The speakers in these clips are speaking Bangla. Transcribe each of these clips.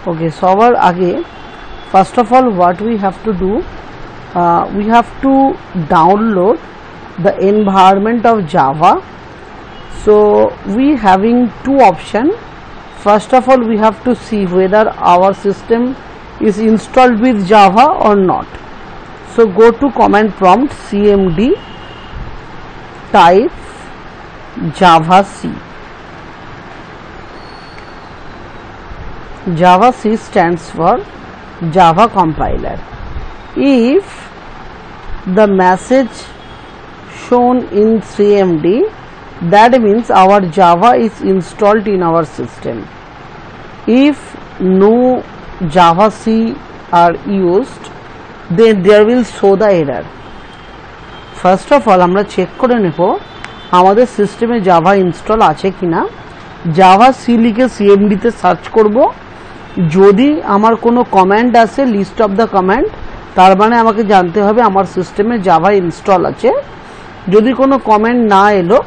Okay, সবার আগে first of all what we have to do, we have to download the environment of Java. So we having two options. First of all, we have to see whether our system is installed with Java or not. So go to command prompt cmd, type Java C. Java C stands for Java compiler. If the message shown in cmd, that means our Java is installed in our system. If no Java C are used, then there will show the error. First of all, আমরা চেক করে নেব আমাদের সিস্টেমে জাভা ইনস্টল আছে কিনা। জাভা সি লিখে cmd তে সার্চ করব। যদি আমার কোনো কমান্ড আসে, লিস্ট অফ দ্য কমান্ড, তার মানে আমাকে জানতে হবে আমার সিস্টেমে জাভা ইনস্টল আছে। যদি কোনো কমান্ড না এলো,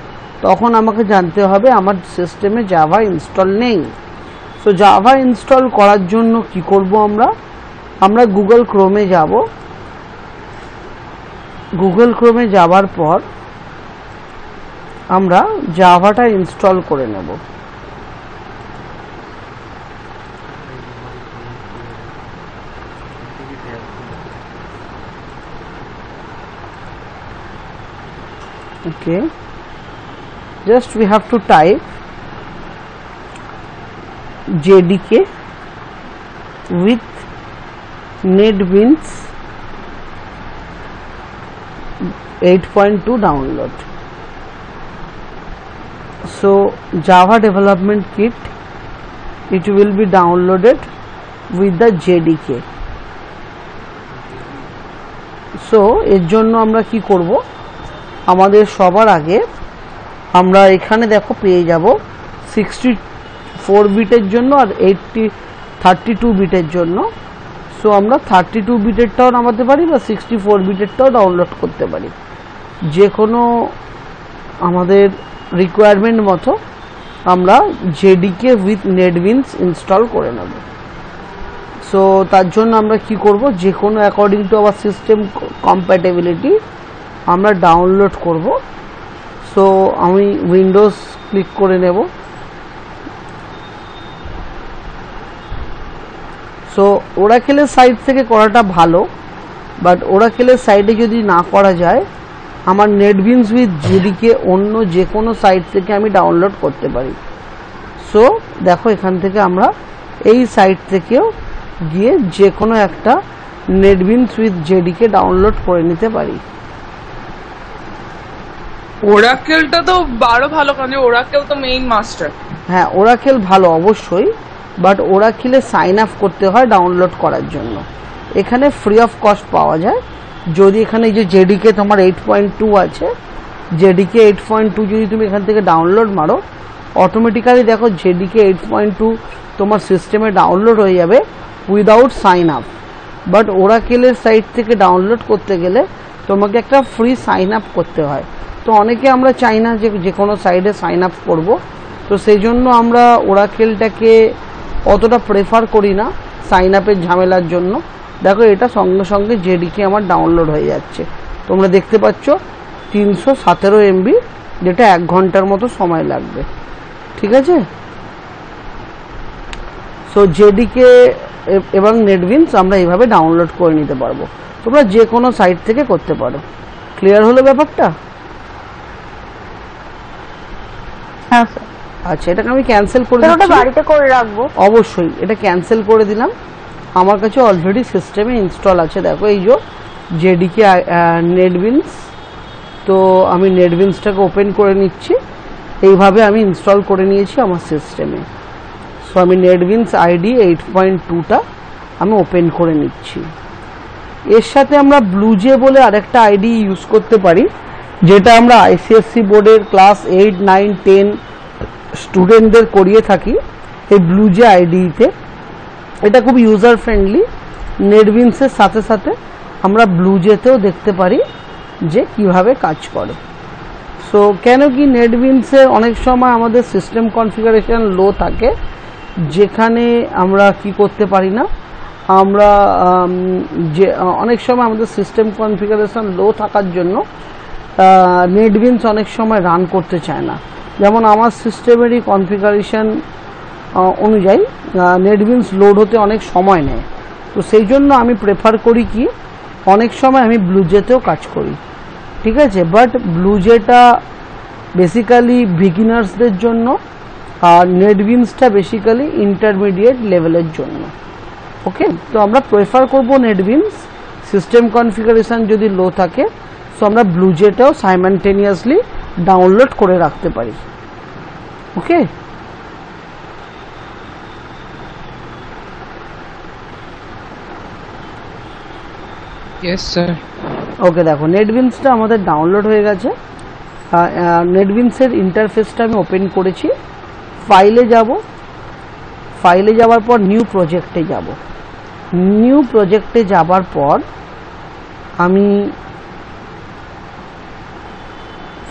তখন আমাকে জানতে হবে আমার সিস্টেমে জাভা ইনস্টল নেই। সো জাভা ইনস্টল করার জন্য কি করব, আমরা গুগল ক্রোমে যাব। গুগল ক্রোমে যাওয়ার পর আমরা জাভাটা ইনস্টল করে নেব। Okay, just we have to type JDK with NetBeans 8.2 download. So Java development kit, it will be downloaded with the JDK. So এর জন্য আমরা কি করব, আমাদের সবার আগে আমরা এখানে দেখো পেয়ে যাব 64 বিটের জন্য আর 32 বিটের জন্য। সো আমরা 32 বিটেরটাও নামাতে পারি বা 64 বিটেরটাও ডাউনলোড করতে পারি, যে কোনো আমাদের রিকোয়ারমেন্ট মতো আমরা জেডিকে উইথ নেটবিনস ইনস্টল করে নেব। সো তার জন্য আমরা কি করব, যে কোনো according to our system compatibility আমরা ডাউনলোড করব। সো আমি উইন্ডোজ ক্লিক করে নেব। সো ওরাকেলের সাইট থেকে করাটা ভালো, বাট ওরাকেলের সাইটে যদি না করা যায়, আমার নেটবিনস উইথ জেডিকে অন্য যে কোনো সাইট থেকে আমি ডাউনলোড করতে পারি। সো দেখো এখান থেকে আমরা এই সাইট থেকেও গিয়ে যে কোনো একটা নেটবিনস উইথ জেডিকে ডাউনলোড করে নিতে পারি। ওরাকেলটা তো বড় ভালো, কারণ ওরাকেল তো মেইন মাস্টার। হ্যাঁ, ওরাকেল ভালো অবশ্যই, বাট ওরাকেলে সাইন আপ করতে হয় ডাউনলোড করার জন্য। এখানে ফ্রি অফ কস্ট পাওয়া যায়। যদি এখানে যে জেডিকে তোমার 8.2 আছে, জেডিকে 8.2 যদি তুমি এখান থেকে ডাউনলোড মারো, অটোমেটিক্যালি দেখো জেডিকে 8.2 তোমার সিস্টেমে ডাউনলোড হয়ে যাবে উইদাউট সাইন আপ। বাট ওরাকেলের সাইট থেকে ডাউনলোড করতে গেলে তোমাকে একটা ফ্রি সাইন আপ করতে হয়। তো অনেকে আমরা চাই না যে কোনো সাইটে সাইন আপ করবো, তো সেই জন্য আমরা ওরাকেলটাকে অতটা প্রেফার করি না সাইন আপের ঝামেলার জন্য। দেখো এটা সঙ্গে সঙ্গে জেডিকে আমার ডাউনলোড হয়ে যাচ্ছে, তোমরা দেখতে পাচ্ছ 317 MB, যেটা 1 ঘন্টার মতো সময় লাগবে। ঠিক আছে, সো জেডিকে এবং নেটবিনস আমরা এইভাবে ডাউনলোড করে নিতে পারবো। তোমরা যে কোনো সাইট থেকে করতে পারো। ক্লিয়ার হলো ব্যাপারটা? হ্যাঁ স্যার। আচ্ছা, এটাকে আমি ক্যান্সেল করে দিচ্ছি। ওটা বাড়িতে করে রাখবো। অবশ্যই এটা ক্যান্সেল করে দিলাম। আমার কাছে অলরেডি সিস্টেমে ইনস্টল আছে। দেখো এই যে জেডিকে নেটবিনস, তো আমি নেটবিনসটাকে ওপেন করে নিচ্ছি। এইভাবে আমি ইনস্টল করে নিয়েছি আমার সিস্টেমে। সো আমি নেটবিনস আইডি 8.2টা আমি ওপেন করে নিচ্ছি। এর সাথে আমরা ব্লুজে বলে আরেকটা আইডি ইউজ করতে পারি, যেটা আমরা আইসিএসসি বোর্ডের ক্লাস 8, 9, 10 স্টুডেন্টদের করিয়ে থাকি এই ব্লুজে আইডিতে। এটা খুব ইউজার ফ্রেন্ডলি। নেটবিনসের সাথে সাথে আমরা ব্লুজেতেও দেখতে পারি যে কিভাবে কাজ করে। সো কেন কি নেটবিনসে অনেক সময় আমাদের সিস্টেম কনফিগারেশন লো থাকে, যেখানে আমরা কি করতে পারি না, আমরা যে অনেক সময় আমাদের সিস্টেম কনফিগারেশন লো থাকার জন্য নেটবিনস অনেক সময় রান করতে চায় না। যেমন আমার সিস্টেমেরই কনফিগারেশন অনুযায়ী নেটবিনস লোড হতে অনেক সময় নেয়। তো সেই জন্য আমি প্রেফার করি কি, অনেক সময় আমি ব্লুজেতেও কাজ করি, ঠিক আছে। বাট ব্লুজেটা বেসিক্যালি বিগিনার্সদের জন্য, আর নেটবিনসটা বেসিক্যালি ইন্টারমিডিয়েট লেভেলের জন্য। ওকে, তো আমরা প্রেফার করব নেটবিনস। সিস্টেম কনফিগারেশন যদি লো থাকে, সো আমরা ব্লুজেটাও সাইমালটেনিয়াসলি ডাউনলোড করে রাখতে পারি। ওকে, ইয়েস স্যার। ওকে, দেখো নেটবিনসটা আমাদের ডাউনলোড হয়ে গেছে। নেটবিনসের ইন্টারফেসটা আমি ওপেন করেছি। ফাইলে যাব, ফাইলে যাওয়ার পর নিউ প্রজেক্টে যাব। নিউ প্রজেক্টে যাবার পর আমি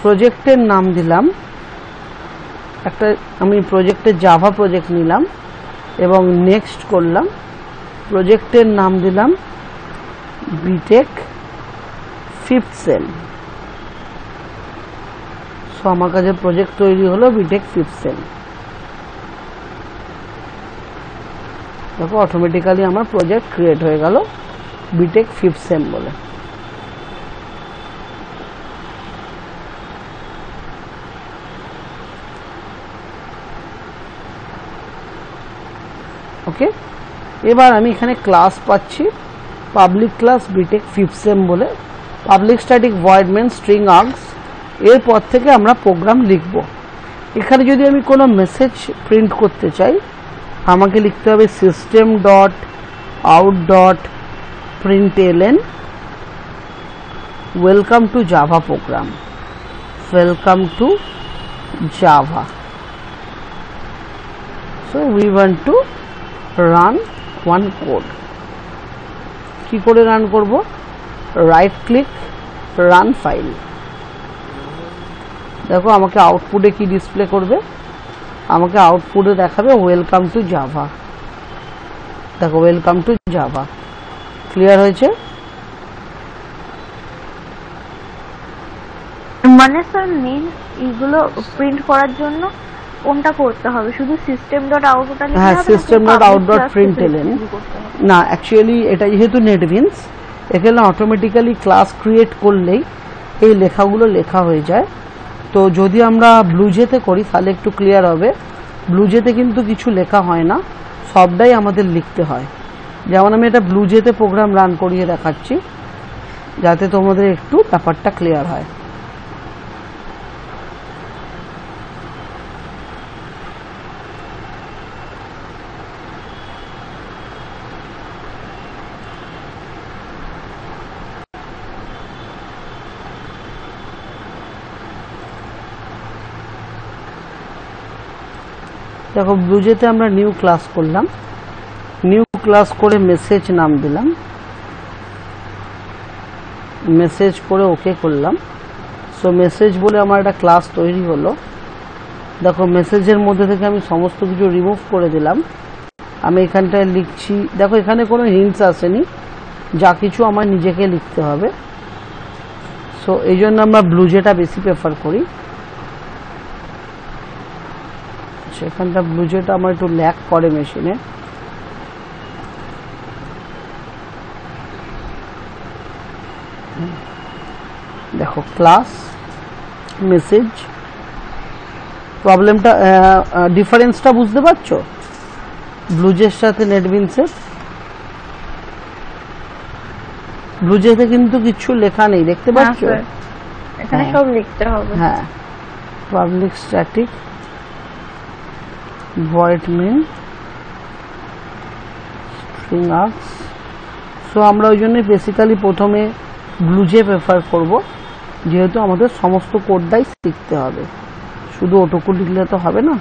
প্রজেক্টের নাম দিলাম একটা, আমি প্রজেক্টের জাভা প্রজেক্ট নিলাম এবং নেক্সট করলাম। প্রজেক্টের নাম দিলাম বিটেক 5th সেম। সো আমার কাছে প্রজেক্ট তৈরি হলো বিটেক 5th সেম। দেখো অটোমেটিক্যালি আমার প্রজেক্ট ক্রিয়েট হয়ে গেল বিটেক 5th সেম বলে। ওকে, এবার আমি এখানে ক্লাস পাচ্ছি, public class BTech 5th sem বলে। Public static void main string args, এরপর থেকে আমরা প্রোগ্রাম লিখব। এখানে যদি আমি কোনো মেসেজ প্রিন্ট করতে চাই, আমাকে লিখতে হবে system dot out dot প্রিন্টএলএন welcome to Java program, welcome to Java. So we want to run one code. কি করে রান করব? Right click, run file. দেখো আমাকে আউটপুটে কি ডিসপ্লে করবে, আমাকে আউটপুটে দেখাবে ওয়েলকাম টু জাভা। দেখো ওয়েলকাম টু জাভা ক্লিয়ার হয়েছে। মানে স্যার মেন এইগুলো প্রিন্ট করার জন্য কোনটা করতে হবে? শুধু সিস্টেম ডট আউট ডট লিখতে হবে? হ্যাঁ, সিস্টেম ডট আউট ডট প্রিন্টএলএন না, অ্যাকচুয়ালি এটা যেহেতু নেটবিনস, এখানে অটোমেটিক্যালি ক্লাস ক্রিয়েট করলেই এই লেখাগুলো লেখা হয়ে যায়। তো যদি আমরা ব্লুজেতে করি তাহলে একটু ক্লিয়ার হবে। ব্লুজেতে কিন্তু কিছু লেখা হয় না, সবটাই আমাদের লিখতে হয়। যেমন আমি এটা ব্লুজেতে প্রোগ্রাম রান করিয়ে দেখাচ্ছি যাতে তোমাদের একটু ব্যাপারটা ক্লিয়ার হয়। দেখো ব্লুজেতে আমরা নিউ ক্লাস করলাম, নিউ ক্লাস করে মেসেজ নাম দিলাম, মেসেজ করে ওকে করলাম। সো মেসেজ বলে আমার একটা ক্লাস তৈরি হলো। দেখো মেসেজের মধ্যে থেকে আমি সমস্ত কিছু রিমুভ করে দিলাম। আমি এখানটায় লিখছি, দেখো এখানে কোনো হিন্টস আসেনি, যা কিছু আমার নিজেকে লিখতে হবে। সো এই জন্য আমরা ব্লুজেটা বেশি প্রেফার করি। এখানটা ব্লুজেটা আমার একটু ল্যাগ করে মেশিনে। দেখো ক্লাস মেসেজ, প্রবলেমটা ডিফারেন্সটা বুঝতে পারছো ব্লুজের সাথে নেটবিনসের? ব্লুজেতে কিন্তু কিছু লেখা নেই, দেখতে পাচ্ছ? এখানে সব লিখতে হবে। হ্যাঁ, public static void main string args। So আমরা ওই জন্য বেসিক্যালি প্রথমে ব্লুজে প্রেফার করব, যেহেতু আমাদের সমস্ত কোডটাই শিখতে হবে, শুধু অটোকোড লিখলে তো হবে না।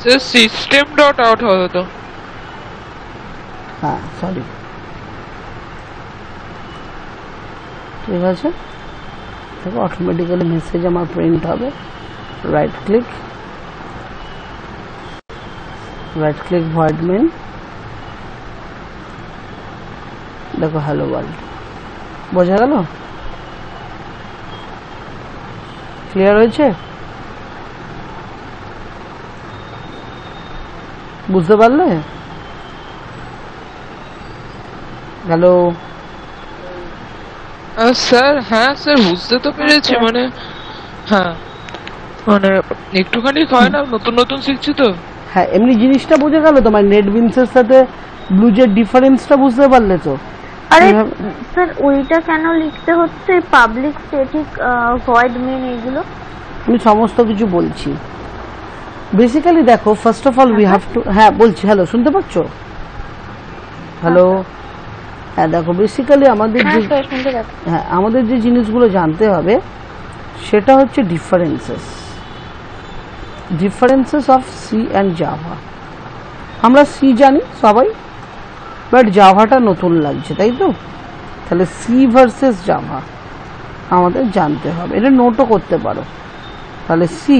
স্যার সিস্টেম ডট আউট হবে তো? হ্যাঁ সরি, ঠিক আছে। দেখো অটোমেটিক্যালি মেসেজ আমার প্রিন্ট হবে। রাইট ক্লিক ভয়েড মেন, দেখো হ্যালো ওয়ার্ল্ড, বোঝা গেল? ক্লিয়ার হয়েছে? বুঝতে পারলে? হ্যালো স্যার হ্যাঁ স্যার বুঝতে তো পেরেছি, মানে হ্যাঁ মানে একটুখানি হয় না, নতুন নতুন শিখছি তো। হ্যাঁ এমনি জিনিসটা বোঝা গেল তোমার? নেটবিনসের সাথে ব্লুজের ডিফারেন্সটা বুঝতে পারলে তো? আরে স্যার ওইটা কেন লিখতে হচ্ছে, পাবলিক স্ট্যাটিক ভয়েড মেন এগুলো? আমি সমস্ত কিছু বলছি। বেসিক্যালি দেখো, first of all we have to, হ্যাঁ বলছি, হ্যালো শুনতে পাচ্ছ? হ্যালো, হ্যাঁ দেখো বেসিক্যালি আমাদের যে, হ্যাঁ আমাদের যে জিনিসগুলো জানতে হবে সেটা হচ্ছে differences of C and Java. আমরা সি জানি সবাই, বাট জাভাটা নতুন লাগছে, তাই তো? তাহলে সি ভার্সেস জাভা আমাদের জানতে হবে, এটা নোটও করতে পারো। তাহলে সি,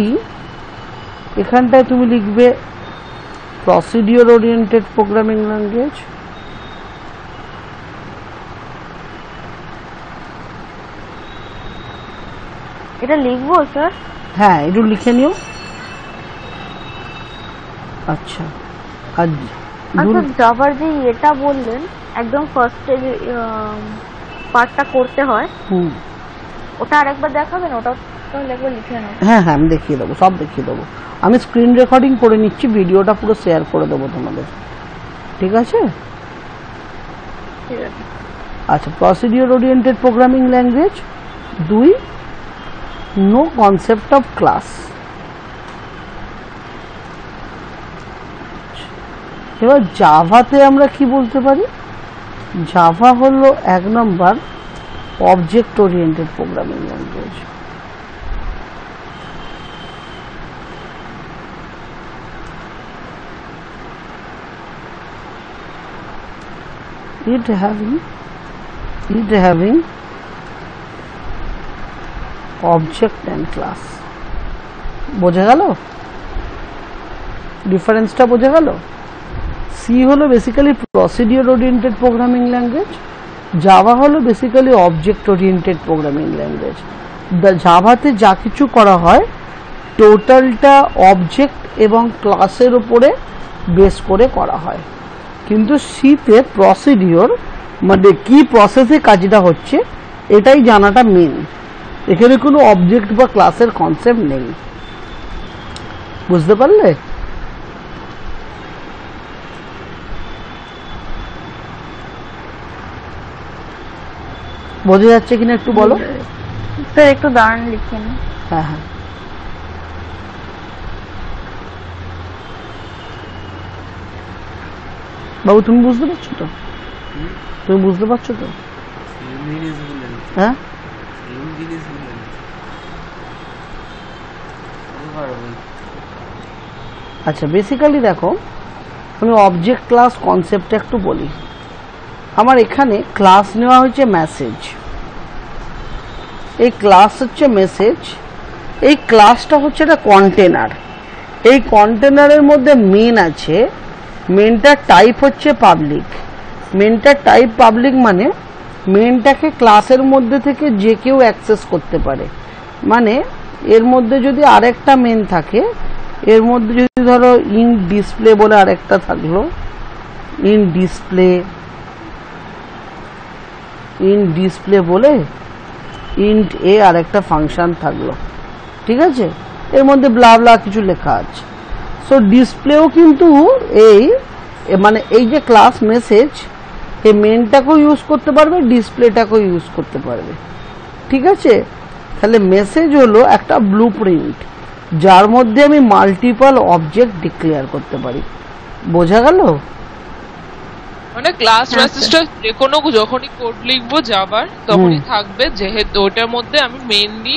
এখানটায় তুমি লিখবে প্রসিডিওর ওরিয়েন্টেড প্রোগ্রামিং ল্যাঙ্গুয়েজ। এটা লিখবো স্যার? হ্যাঁ একটু লিখে নিও। আচ্ছা, আর আচ্ছা জাভার যে এটা বললেন একদম ফার্স্টে যে পার্টটা করতে হয়, ওটা আরেকবার দেখাবেন? ওটা তাহলে একবার লিখে নাও। হ্যাঁ হ্যাঁ আমি দেখিয়ে দেবো, সব দেখিয়ে দেবো। আমি স্ক্রিন রেকর্ডিং করে নিচ্ছি, ভিডিওটা পুরো শেয়ার করে দেবো তোমাদের, ঠিক আছে? ঠিক আছে। আচ্ছা, procedure oriented programming language 2, no concept of class. এবার জাভাতে আমরা কি বলতে পারি? জাভা হলো 1 নম্বর object oriented programming language. It having object and class। বোঝা গেল ডিফারেন্সটা? বোঝা গেল? সি হলো basically procedure oriented programming language, Java হলো basically object oriented programming language. জাভাতে যা কিছু করা হয় টোটালটা অবজেক্ট এবং ক্লাসের উপরে বেস করে করা হয়, কিন্তু সিতে প্রসিডিওর মানে কি প্রসেসে কাজটা হচ্ছে এটাই জানাটা মেন। এখানে কোনো অবজেক্ট বা ক্লাসের কনসেপ্ট নেই, বুঝতে পারলে? বোঝা যাচ্ছে কিনা একটু বলো? স্যার একটু দাঁড়ান লিখে নিন। হ্যাঁ হ্যাঁ বাবু তুমি বুঝতে পারছো তো? তুমি বুঝতে পারছো তো? হ্যাঁ আচ্ছা, বেসিক্যালি দেখো আমি অবজেক্ট ক্লাস কনসেপ্টটা একটু বলি। আমার এখানে ক্লাস নেওয়া হয়েছে মেসেজ, এই ক্লাস হচ্ছে মেসেজ, এই ক্লাসটা হচ্ছে একটা কন্টেনার। এই কন্টেনারের মধ্যে মেন আছে, মেনটার টাইপ হচ্ছে পাবলিক। মেনটার টাইপ পাবলিক মানে মেনটাকে ক্লাসের মধ্যে থেকে যে কেউ অ্যাক্সেস করতে পারে। মানে এর মধ্যে যদি আরেকটা মেন থাকে, এর মধ্যে যদি ধরো ইন ডিসপ্লে বলে আরেকটা থাকলো, ইন ডিসপ্লে বলে ইন্ট এ আরেকটা ফাংশন থাকলো, ঠিক আছে? এর মধ্যে ব্লা ব্লা কিছু লেখা আছে। সো ডিসপ্লেও কিন্তু এই মানে এই যে ক্লাস মেসেজ, এই মেনটাকেও ইউজ করতে পারবে, ডিসপ্লেটাকেও ইউজ করতে পারবে, ঠিক আছে? তাহলে মেসেজ হলো একটা ব্লুপ্রিন্ট যার মধ্যে আমি মাল্টিপল অবজেক্ট ডিক্লেয়ার করতে পারি। বোঝা গেল? মানে ক্লাস মেসেজটা যে কোনো যখনই কোড লিখবো জাভার তখনই থাকবে, যেহেতু ওটার মধ্যে আমি মেইনলি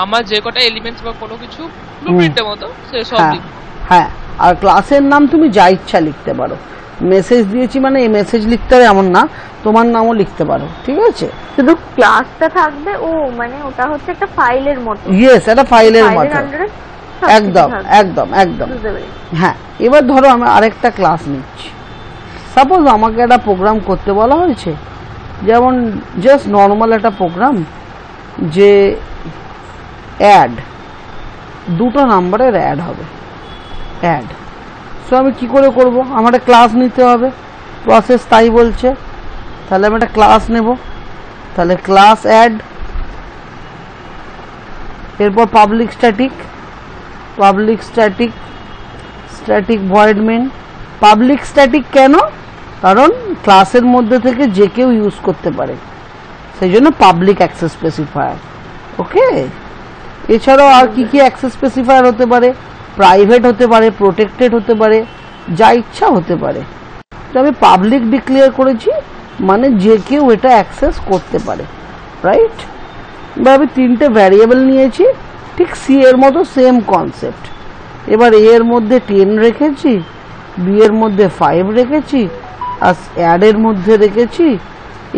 আমার যে কটা এলিমেন্টস বা কোনো কিছু ব্লুপ্রিন্টের মতো সে সব লিখবো। হ্যাঁ, আর ক্লাসের নাম তুমি যা ইচ্ছা লিখতে পারো। মেসেজ দিয়েছি মানে এই মেসেজ লিখতে হবে এমন না, তোমার নামও লিখতে পারো, ঠিক আছে? শুধু ক্লাসটা থাকবে, ও মানে ওটা হচ্ছে একটা ফাইলের মতো। ইয়েস, এটা ফাইলের মতো, আন্ডারে একদম একদম একদম। হ্যাঁ, এবার ধরো আমি আরেকটা ক্লাস নিচ্ছি। সাপোজ আমাকে একটা প্রোগ্রাম করতে বলা হয়েছে, যেমন জাস্ট নর্মাল একটা প্রোগ্রাম, যে অ্যাড, দুটো নাম্বারের অ্যাড হবে, অ্যাড। সো আমি কি করে করব? আমার একটা ক্লাস নিতে হবে, প্রসেস তাই বলছে। তাহলে আমি একটা ক্লাস নেব, তাহলে ক্লাস অ্যাড, এরপর public static, public static, static void main. Public static কেন? কারণ ক্লাসের মধ্যে থেকে যে কেউ ইউজ করতে পারে, সেই জন্য পাবলিক অ্যাক্সেস স্পেসিফায়ার। ওকে, এছাড়াও আর কি কি অ্যাক্সেস স্পেসিফায়ার হতে পারে? প্রাইভেট হতে পারে, প্রোটেক্টেড হতে পারে, যা ইচ্ছা হতে পারে। তো আমি পাবলিক ডিক্লেয়ার করেছি, মানে যে কেউ এটা অ্যাক্সেস করতে পারে, রাইট? বা আমি তিনটে ভ্যারিয়েবল নিয়েছি, ঠিক সি এর মতো সেম কনসেপ্ট। এবার এ এর মধ্যে 10 রেখেছি, বি এর মধ্যে 5 রেখেছি, আর অ্যাড এর মধ্যে রেখেছি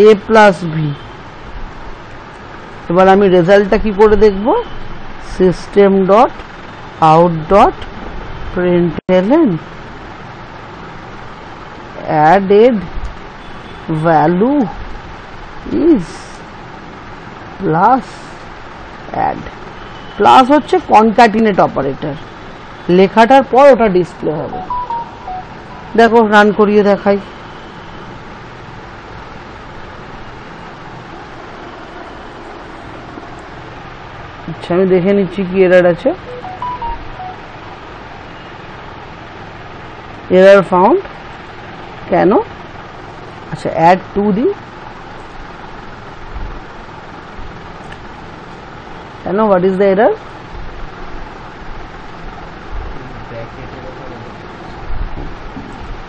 এ প্লাস বি। এবার আমি রেজাল্টটা কি করে দেখব? System dot out dot println added value is plus add. Plus হচ্ছে কনক্যাটিনেট অপারেটর, লেখাটার পর ওটা ডিসপ্লে হবে। দেখো, রান করিয়ে দেখাই। আচ্ছা, আমি দেখে নিচ্ছি কি এরর আছে। এরর ফাউন্ড, কেন? আচ্ছা, অ্যাড টু দি, কেন? What is the error?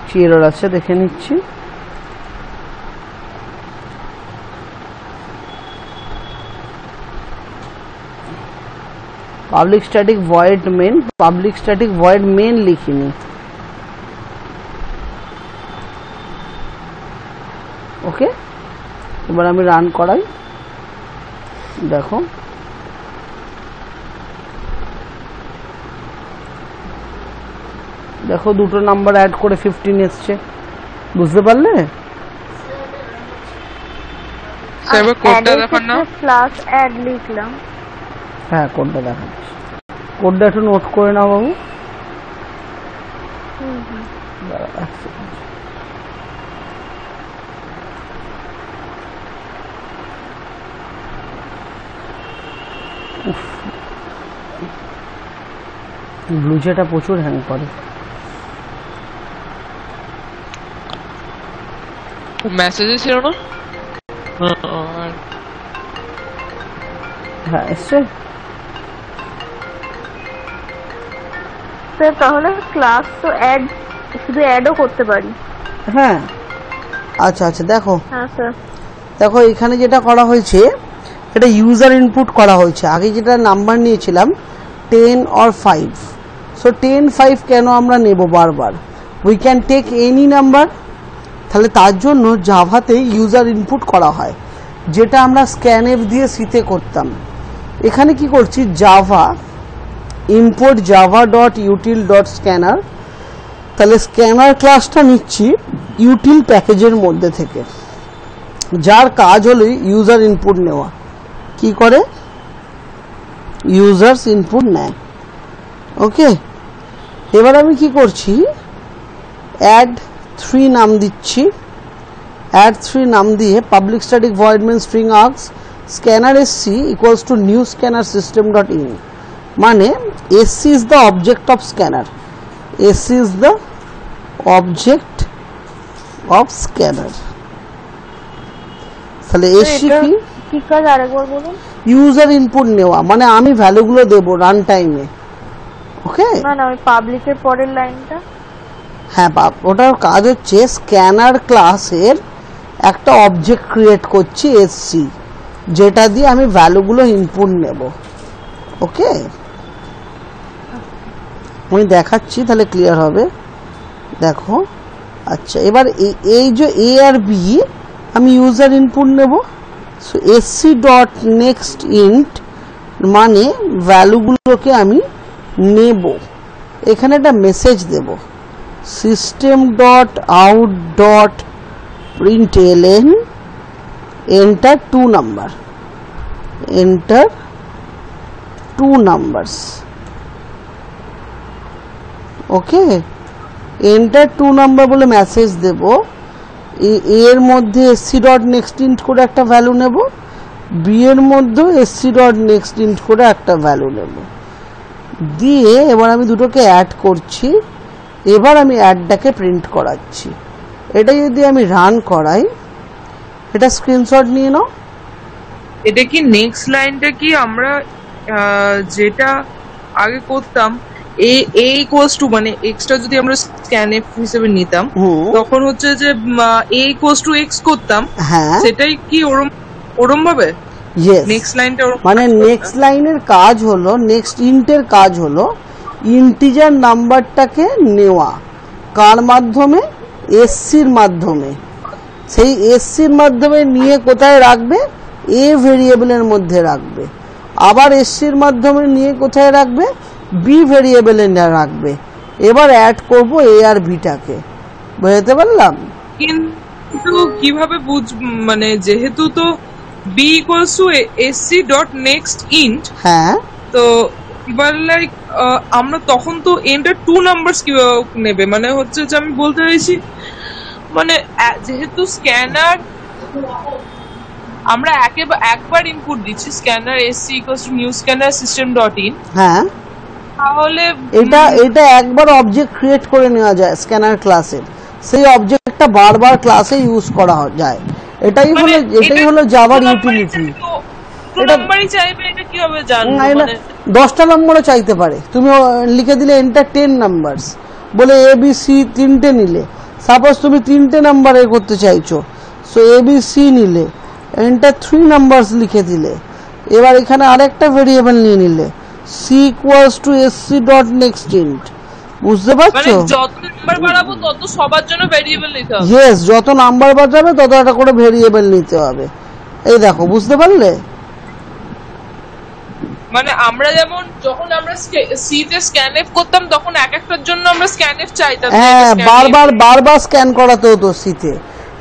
কি এরর আছে দেখে নিচ্ছি। Public static void main, public static void main লিখিনি। ওকে, এবার আমি রান করাই, দেখো। দেখো, দুটো নাম্বার অ্যাড করে 15 এসছে, বুঝতে পারলে? এবার কোডটা দেখান না। ক্লাস অ্যাড লিখলাম। হ্যাঁ, কোডটা দেখাচ্ছি। কোডটা একটু নোট করে নাও বাবু। এক সেকেন্ড। ব্লুজেটা প্রচুর হ্যাং করে। মেসেজে ছিল না? হ্যাঁ, এসছে। স্যার, তাহলে ক্লাস তো অ্যাড, শুধু অ্যাডও করতে পারি? হ্যাঁ, আচ্ছা আচ্ছা, দেখো। হ্যাঁ স্যার। দেখো, এখানে যেটা করা হয়েছে, এটা ইউজার ইনপুট করা হয়েছে। আগে যেটা নাম্বার নিয়েছিলাম 10 or 5, সো 10, 5 কেন আমরা নেব বারবার? We can take any number. তাহলে তার জন্য জাভাতে ইউজার ইনপুট করা হয়, যেটা আমরা স্ক্যানএফ দিয়ে সিতে করতাম। এখানে কি করছি? Java import Java dot util dot scanner. তাহলে স্ক্যানার ক্লাসটা নিচ্ছি ইউটিল প্যাকেজের মধ্যে থেকে, যার কাজ হলো ইউজার ইনপুট নেওয়া। কি করে? ইউজার্স ইনপুট নেয়। ওকে, এবার আমি কি করছি? অ্যাড 3 নাম দিচ্ছি। অ্যাড 3 নাম দিয়ে public static void main string args scanner SC equals to new scanner system dot in. মানে SC is the object of scanner, SC is the object of scanner. তাহলে এসসি কি কাজ আরেকবার বলুন? ইউজার ইনপুট নেওয়া, মানে আমি ভ্যালুগুলো দেব রান টাইমে। ওকে, না না, ওই পাবলিকের পরের লাইনটা। হ্যাঁ, ওটার কাজ হচ্ছে স্ক্যানার ক্লাসের একটা অবজেক্ট ক্রিয়েট করছি এসসি, যেটা দিয়ে আমি ভ্যালুগুলো ইনপুট নেব। ওকে, আমি দেখাচ্ছি, তাহলে ক্লিয়ার হবে। দেখো, আচ্ছা, এবার এই যে এ আর বি আমি ইউজার ইনপুট নেব। So SC dot next int মানে ভ্যালুগুলোকে আমি নেব, এখানে একটা মেসেজ দেব, system dot out dot println enter 2 number, enter 2 numbers. Okay, enter 2 number বলে মেসেজ দেব। এর মধ্যে এসসি ডট নেক্সট ইন্ট করে একটা ভ্যালু নেব, বি এর মধ্যেও এসসি ডট নেক্সট ইন্ট করে একটা ভ্যালু নেব, দিয়ে এবার আমি দুটোকে অ্যাড করছি। এবার আমি অ্যাডটাকে প্রিন্ট করাচ্ছি। এটা যদি আমি রান করাই, এটা স্ক্রিনশট নিয়ে নাও। এটা কি নেক্সট লাইনটা কি আমরা যেটা আগে করতাম এ ইকুয়ালস টু মানে এক্সটা যদি আমরা স্ক্যানএফ হিসেবে নিতাম তখন হচ্ছে যে এ ইকুয়ালস টু এক্স করতাম, হ্যাঁ সেটাই কি ওরম ভাবে নেক্সট লাইনটা মানে নেক্সট লাইনের কাজ হলো, নেক্সট ইন্টের কাজ হলো ইন্টিজার নাম্বারটাকে নেওয়া, কার মাধ্যমে? এসসির মাধ্যমে। সেই এসসির মাধ্যমে নিয়ে কোথায় রাখবে? এ ভেরিয়েবলের মধ্যে রাখবে। আবার এসসির মাধ্যমে নিয়ে কোথায় রাখবে? বি ভেরিয়েবলে রাখবে। এবার অ্যাড করব এ আর বিটাকে, বুঝতে পারলাম? কিন্তু কিভাবে মানে যেহেতু তো B equals to SC dot next int, হ্যাঁ, তো এবার লাইক আমরা তখন তো এন্টার 2 নাম্বারস কিভাবে নেবে? মানে হচ্ছে যে আমি বলতে চাইছি মানে যেহেতু স্ক্যানার আমরা একবার ইনপুট দিচ্ছি, scanner SC equals to new scanner system dot in, হ্যাঁ, তাহলে এটা একবার অবজেক্ট ক্রিয়েট করে নেওয়া যায় স্ক্যানার ক্লাসের, সেই অবজেক্টটা বারবার ক্লাসে ইউজ করা যায়। এটাই হলো জাভার ইউটিলিটি। এটা নাম্বারই চাইবে, এটা কিভাবে জানবো? মানে 10টা নম্বরও চাইতে পারে। তুমি লিখে দিলে এন্টার 10 নাম্বারস বলে এ বি সি 3টে নিলে, সাপোজ তুমি 3টে নাম্বার করতে চাইছো, সো এ বি সি নিলে, এন্টার 3 নাম্বারস লিখে দিলে। এবার এখানে আরেকটা ভেরিয়েবল নিয়ে নিলে, C equals to SC dot next int, বুঝতে পারছো? যত নাম্বার বাড়াবো তত সবার জন্য ভেরিয়েবল নিতে হবে। ইয়েস, যত নাম্বার বাড়াবে তত একটা করে ভেরিয়েবল নিতে হবে। এই দেখো, বুঝতে পারলে? মানে আমরা যেমন যখন আমরা সি তে স্ক্যানএফ করতাম তখন এক একটার জন্য আমরা স্ক্যানএফ চাইতাম, হ্যাঁ, বারবার স্ক্যান করাতে হতো সিতে।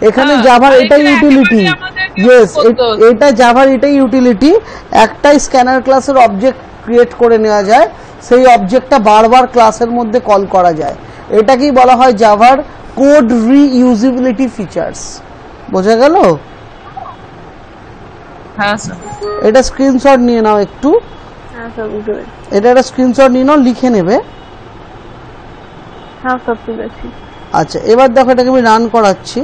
এখানে জাভার এটাই ইউটিলিটি। ইয়েস, এটা জাভার এটাই ইউটিলিটি। একটাই স্ক্যানার ক্লাসের অবজেক্ট ক্রিয়েট করে নেওয়া যায়, সেই অবজেক্টটা বারবার ক্লাসের মধ্যে কল করা যায়। এটাকেই বলা হয় জাভার কোড রিইউজিবিলিটি ফিচার্স। বোঝা গেল? হ্যাঁ স্যার। এটা স্ক্রিনশট নিয়ে নাও একটু। হ্যাঁ স্যার, বুঝতে পেরেছি। এটা একটা স্ক্রিনশট নিয়ে নাও, লিখে নেবে। হ্যাঁ সব ঠিক আছে। আচ্ছা, এবার দেখো এটাকে আমি রান করাচ্ছি।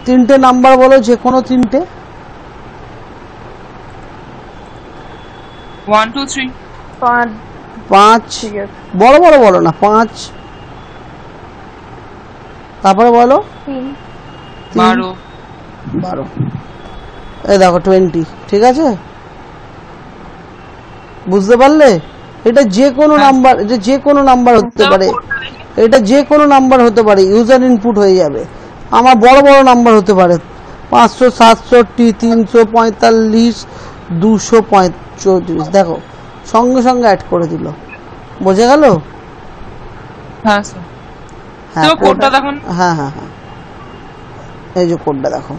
তিনটে নাম্বার বলো, যে কোনো তিনটে। 1 2 3 5, বড় বড় বলো না, 5, তারপরে বলো 12 12, এই দেখো 20। ঠিক আছে, বুঝতে পারলে? এটা যে কোনো নাম্বার, যে কোনো নাম্বার হতে পারে, এটা যে কোনো নাম্বার হতে পারে, ইউজার ইনপুট হয়ে যাবে। আমার বড় বড় নাম্বার হতে পারে, 567, 345, 235। দেখো, সঙ্গে সঙ্গে অ্যাড করে দিল। বোঝা গেল? হ্যাঁ স্যার। হ্যাঁ, তো কোডটা দেখুন। হ্যাঁ হ্যাঁ হ্যাঁ, এই যে কোডটা দেখো।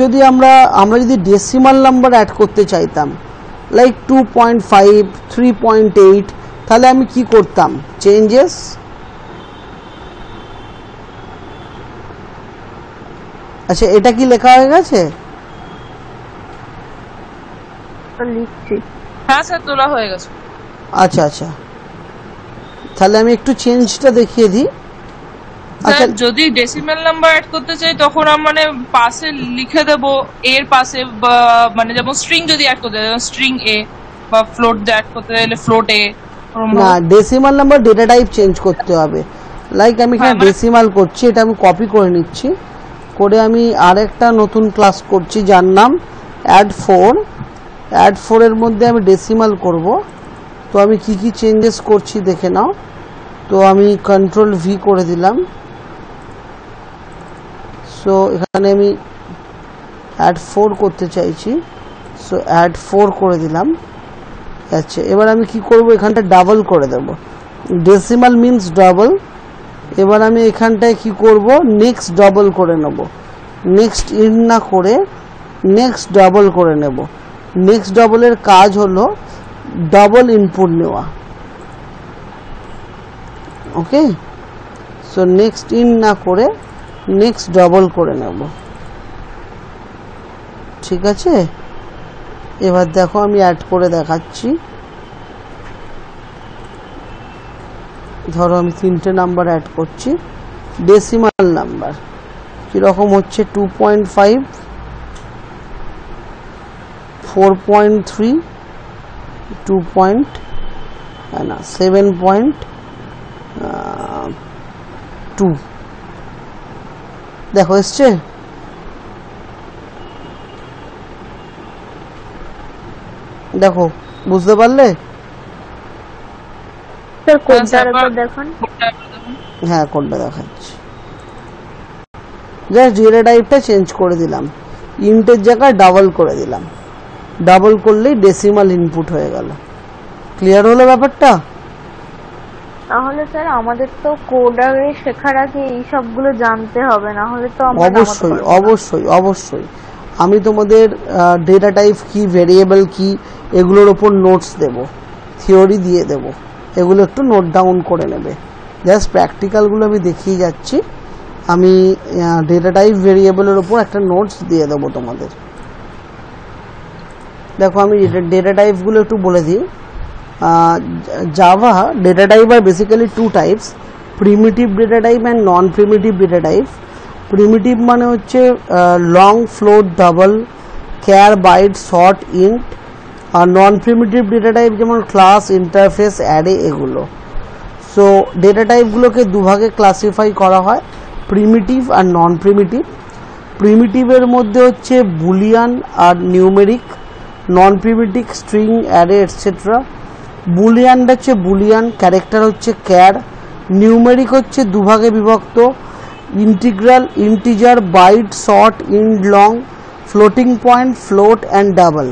যদি আমরা যদি ডেসিমাল নাম্বার অ্যাড করতে চাইতাম, লাইক 2.5, 3.8, তাহলে আমি কি করতাম? চেঞ্জেস, আচ্ছা, এটা কি লেখা হয়ে গেছে? লিখছি। হ্যাঁ স্যার, তোলা হয়ে গেছে। আচ্ছা আচ্ছা, তাহলে আমি একটু চেঞ্জটা দেখিয়ে দিই। স্যার যদি ডেসিমাল নাম্বার অ্যাড করতে চাই তখন মানে পাশে লিখে দেব এর পাশে, মানে যেমন স্ট্রিং যদি অ্যাড করতে চাই স্ট্রিং এ, বা ফ্লোট অ্যাড করতে চাইলে ফ্লোট এ। না, decimal number data type change করতে হবে। লাইক আমি এখানে ডেসিমাল করছি, এটা আমি কপি করে নিচ্ছি, করে আমি আরেকটা নতুন ক্লাস করছি যার নাম অ্যাড 4। অ্যাড 4 এর মধ্যে আমি ডেসিমাল করব। তো আমি কি কি চেঞ্জেস করছি দেখে নাও। তো আমি কন্ট্রোল ভি করে দিলাম। সো এখানে আমি অ্যাড 4 করতে চাইছি, সো অ্যাড 4 করে দিলাম। আচ্ছা, এবার আমি কি করব, এখানটা ডাবল করে দেব। Decimal means double. এবার আমি এখানটায় কি করব, নেক্সট ডাবল করে নেব। নেক্সট ইন না করে নেক্সট ডাবল করে নেব। নেক্সট ডাবলের কাজ হলো ডাবল ইনপুট নেওয়া। ওকে, সো নেক্সট ইন না করে নেক্সট ডাবল করে নেব। ঠিক আছে, এবার দেখো আমি অ্যাড করে দেখাচ্ছি। ধরো আমি 3টে নাম্বার অ্যাড করছি। ডেসিমাল নাম্বার কীরকম হচ্ছে 2.5, 4.3, 7.2। দেখো এসছে। দেখো, বুঝতে পারলে? হ্যাঁ, কোনটা দেখাচ্ছি। জাস্ট ডেটা টাইপটা চেঞ্জ করে দিলাম, ইন্টের জায়গায় ডাবল করে দিলাম। ডাবল করলেই ডেসিমাল ইনপুট হয়ে গেল। ক্লিয়ার হলো ব্যাপারটা? তাহলে স্যার আমাদের তো কোডারে শেখার আগে এই সবগুলো জানতে হবে, না হলে তো আমরা অবশ্যই অবশ্যই অবশ্যই আমি তোমাদের ডেটা টাইপ কি, ভেরিয়েবল কি, এগুলোর উপর নোটস দেব, থিওরি দিয়ে দেব। এগুলো একটু নোট ডাউন করে নেবে। জাস্ট প্র্যাকটিক্যালগুলো আমি দেখিয়ে যাচ্ছি। আমি ডেটা টাইপ ভেরিয়েবলের উপর একটা নোটস দিয়ে দেবো তোমাদের। দেখো আমি ডেটা টাইপগুলো একটু বলে দিই। জাভা ডেটা টাইপ আর basically 2 types, primitive data type and non primitive data type. Primitive মানে হচ্ছে long, float, double, char, byte, short, int. আর নন প্রিমিটিভ ডেটা টাইপ যেমন ক্লাস, ইন্টারফেস, অ্যারে, এগুলো। সো ডেটা টাইপগুলোকে দুভাগে ক্লাসিফাই করা হয়, প্রিমিটিভ আর নন প্রিমিটিভ। প্রিমিটিভের মধ্যে হচ্ছে বুলিয়ান আর numeric, non primitive string, array, etcetera. বুলিয়ানটা হচ্ছে বুলিয়ান, ক্যারেক্টার হচ্ছে ক্যার। নিউমেরিক হচ্ছে দুভাগে বিভক্ত, integral, integer, byte, short, int, long, floating point, float and double.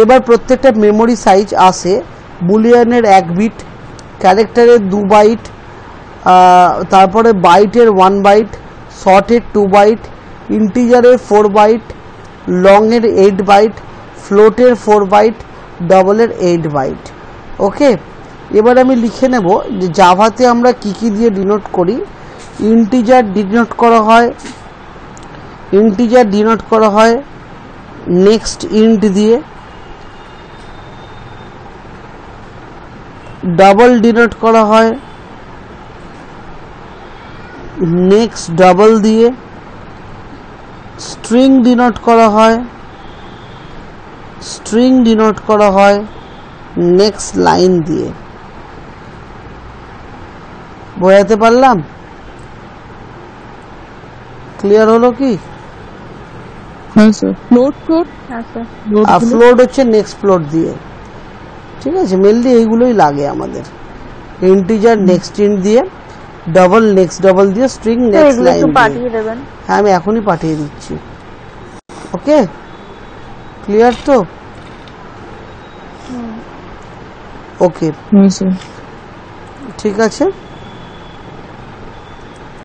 এবার প্রত্যেকটা মেমোরি সাইজ আসে। বুলিয়ানের 1 বিট, ক্যারেক্টারের 2 বাইট, তারপরে বাইটের 1 বাইট, শর্টের 2 বাইট, ইন্টিজারের 4 বাইট, লংয়ের 8 বাইট, ফ্লোটের 4 বাইট, ডাবলের 8 বাইট। ওকে, এবার আমি লিখে নেব যে জাভাতে আমরা কি কি দিয়ে ডিনোট করি। ইন্টিজার ডিনোট করা হয় নেক্সট ইন্ট দিয়ে, ডাবল ডিনোট করা হয় নেক্সট ডাবল দিয়ে, স্ট্রিং ডিনোট করা হয় নেক্সট লাইন দিয়ে। বোঝাতে পারলাম? ক্লিয়ার হলো কি? হ্যাঁ স্যার। ফ্লোট হচ্ছে নেক্সট ফ্লোট দিয়ে। ঠিক আছে, মেনলি এইগুলোই লাগে আমাদের। ইন্টিজার নেক্সট ইন্ট দিয়ে, ডাবল নেক্সট ডাবল দিয়ে, স্ট্রিং নেক্সট লাইন দিয়ে। হ্যাঁ, আমি এখনই পাঠিয়ে দিচ্ছি। ওকে, ক্লিয়ার তো? ওকে, হ্যাঁ স্যার। ঠিক আছে।